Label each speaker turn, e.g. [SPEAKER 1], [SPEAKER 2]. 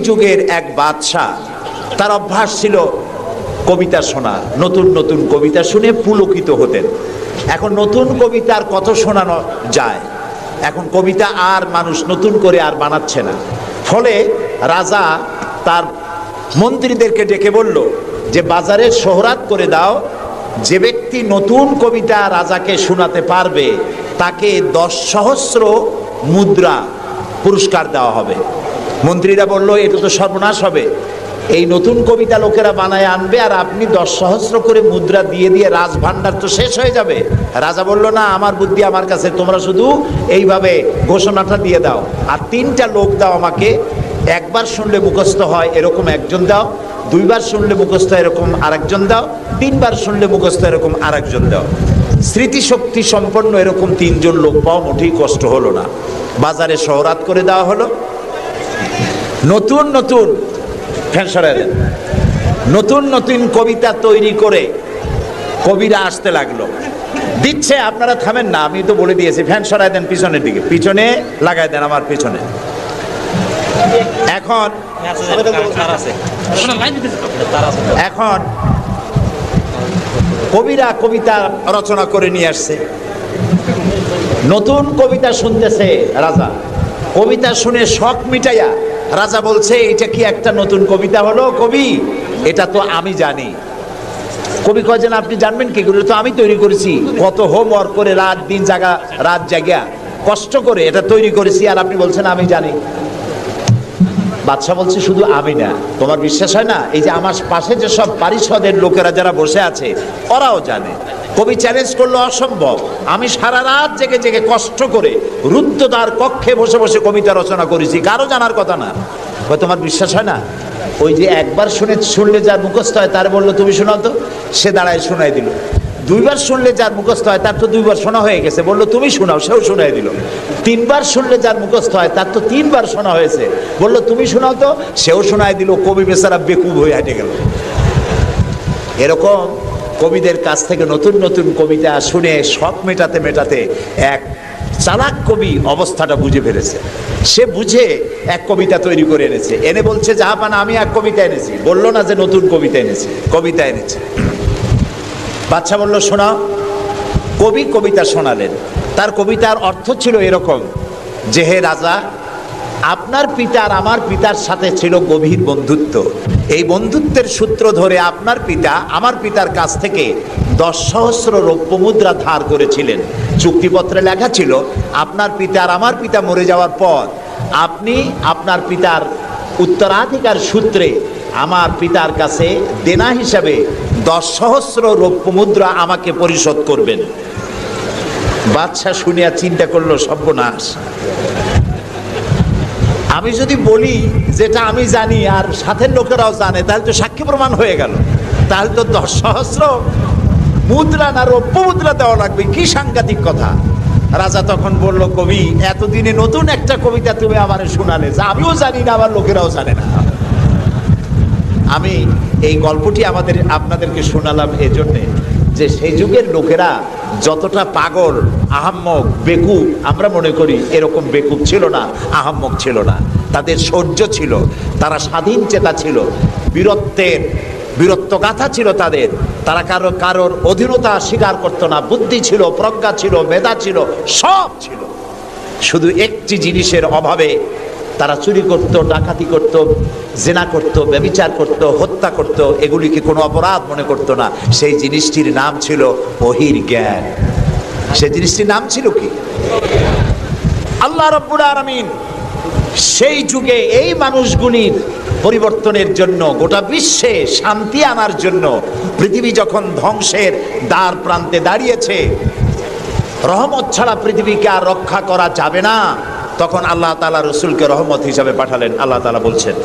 [SPEAKER 1] যুগের এক বাদশাহ, তার অভ্যাস ছিল কবিতা শোনা, নতুন নতুন কবিতা শুনে পুলকিত হতেন। এখন নতুন কবিতার কত শোনানো যায়, এখন কবিতা আর মানুষ নতুন করে আর বানাচ্ছে না। ফলে রাজা তার মন্ত্রীদেরকে ডেকে বলল যে বাজারে শোহরাত করে দাও, যে ব্যক্তি নতুন কবিতা রাজাকে শোনাতে পারবে তাকে 10 সহস্র মুদ্রা পুরস্কার দেওয়া হবে। মন্ত্রীরা বলল এটা তো সর্বনাশ হবে, এই নতুন কবিতা লোকেরা বানায় আনবে আর আপনি 10 সহস্র করে মুদ্রা দিয়ে দিয়ে রাজভাণ্ডার তো শেষ হয়ে যাবে। রাজা বলল না, আমার বুদ্ধি আমার কাছে, তোমরা শুধু এইভাবে ঘোষণাটা দিয়ে দাও আর 3টা লোক দাও আমাকে, একবার শুনলে মুখস্থ হয় এরকম একজন দাও, 2বার শুনলে মুখস্থ এরকম আরেকজন দাও, 3বার শুনলে মুখস্থ এরকম আরেকজন দাও। স্মৃতিশক্তি সম্পন্ন এরকম 3 জন লোক পাওয়া মোটেই কষ্ট হলো না। বাজারে শোহরাত করে দেওয়া হলো। নতুন নতুন নতুন নতুন কবিতা তৈরি করে কবিরা আসতে লাগলো, দিচ্ছে। আপনারা থামেন না, আমি তো বলে দিয়েছি, ফ্যান সরাই দেন পিছনের দিকে, পিছনে লাগাই দেন আমার পিছনে। এখন কবিরা কবিতা রচনা করে নিয়ে আসছে, নতুন কবিতা শুনতেছে রাজা। কবিতা শুনে শখ মিটাইয়া রাজা বলছে এটা কি একটা নতুন কবিতা হলো কবি, এটা তো আমি জানি। কবি কয়েছেন আপনি জানবেন কি করে, তো আমি তৈরি করেছি, কত হোমওয়ার্ক করে রাত জাগা কষ্ট করে এটা তৈরি করেছি, আর আপনি বলছেন আমি জানি। বাদশা বলছে শুধু আমি না, তোমার বিশ্বাস হয় না, এই যে আমার পাশে যে সব পারিষদের লোকেরা যারা বসে আছে ওরাও জানে। কবি চ্যালেঞ্জ করলো অসম্ভব, আমি সারা রাত জেগে জেগে কষ্ট করে রুদ্ধদ্বার কক্ষে বসে বসে কবিতা রচনা করেছি, কারো জানার কথা না। তোমার বিশ্বাস হয় না, ওই যে একবার শুনলে যার মুখস্থ হয় তার বললো তুমি শোনাও তো, সে দাঁড়ায় শোনাই দিল। 2বার শুনলে যার মুখস্থ হয় তার তো 2বার শোনা হয়ে গেছে, বললো তুমি শোনাও, সেও শোনাই দিল। 3বার শুনলে যার মুখস্থ হয় তার তো 3বার শোনা হয়েছে, বললো তুমি শোনাও তো, সেও শোনাই দিল। কবি বেচারা বেকুব হয়ে হেঁটে গেল। এরকম কবিদের কাছ থেকে নতুন নতুন কবিতা শুনে শখ মেটাতে মেটাতে এক চালাক কবি অবস্থাটা বুঝে ফেলেছে। সে বুঝে এক কবিতা তৈরি করে এনেছে, এনে বলছে জাহাপানা আমি এক কবিতা এনেছি। বললো না যে নতুন কবিতা এনেছি, কবিতা এনেছে। বাদশা বলল শোনাও। কবি কবিতা শোনালেন। তার কবিতার অর্থ ছিল এরকম যে হে রাজা, আপনার পিতা আর আমার পিতার সাথে ছিল গভীর বন্ধুত্ব। এই বন্ধুত্বের সূত্র ধরে আপনার পিতা আমার পিতার কাছ থেকে 10 সহস্র রৌপ্য মুদ্রা ধার করেছিলেন। চুক্তিপত্রে লেখা ছিল আপনার পিতা আর আমার পিতা মরে যাওয়ার পর আপনি আপনার পিতার উত্তরাধিকার সূত্রে আমার পিতার কাছে দেনা হিসাবে 10 সহস্র রৌপ্য মুদ্রা আমাকে পরিশোধ করবেন। বাদশা শুনিয়া চিন্তা করলো সর্বনাশ, আমি যদি বলি যেটা আমি জানি আর সাথের লোকেরাও জানে তাহলে তো সাক্ষী প্রমাণ হয়ে গেল, তাহলে তো 10 সহস্র মুদ্রা না রৌপ্য মুদ্রা দেওয়া লাগবে, কি সাংঘাতিক কথা। রাজা তখন বলল কবি এতদিনে নতুন একটা কবিতা তুমি আমার শোনালে, যা আমিও জানি না আমার লোকেরাও জানে না। আমি এই গল্পটি আপনাদেরকে শোনালাম এজন্যে যে সেই যুগের লোকেরা যতটা পাগল, আহাম্মক, বেকুব আমরা মনে করি, এরকম বেকুব ছিল না, আহাম্মক ছিল না। তাদের শৌর্য ছিল, তারা স্বাধীন চেতা ছিল, বীরত্বগাথা ছিল তাদের। তারা কারোর অধীনতা স্বীকার করতো না, বুদ্ধি ছিল, প্রজ্ঞা ছিল, মেধা ছিল, সব ছিল। শুধু একটি জিনিসের অভাবে তারা চুরি করত, ডাকাতি করত, জেনা করত, ব্যভিচার করত, হত্যা করত, এগুলিকে কোনো অপরাধ মনে করত না। সেই জিনিসটির নাম ছিল ওহীর জ্ঞান। সেই জিনিসটির নাম ছিল কি? আল্লাহ রাব্বুল আলামিন সেই যুগে এই মানুষগুলির পরিবর্তনের জন্য, গোটা বিশ্বে শান্তি আনার জন্য, পৃথিবী যখন ধ্বংসের দ্বার প্রান্তে দাঁড়িয়েছে, রহমত ছাড়া পৃথিবীকে আর রক্ষা করা যাবে না, তখন আল্লাহ তাআলা রাসূলকে রহমত হিসাবে পাঠালেন। আল্লাহ তাআলা বলছেন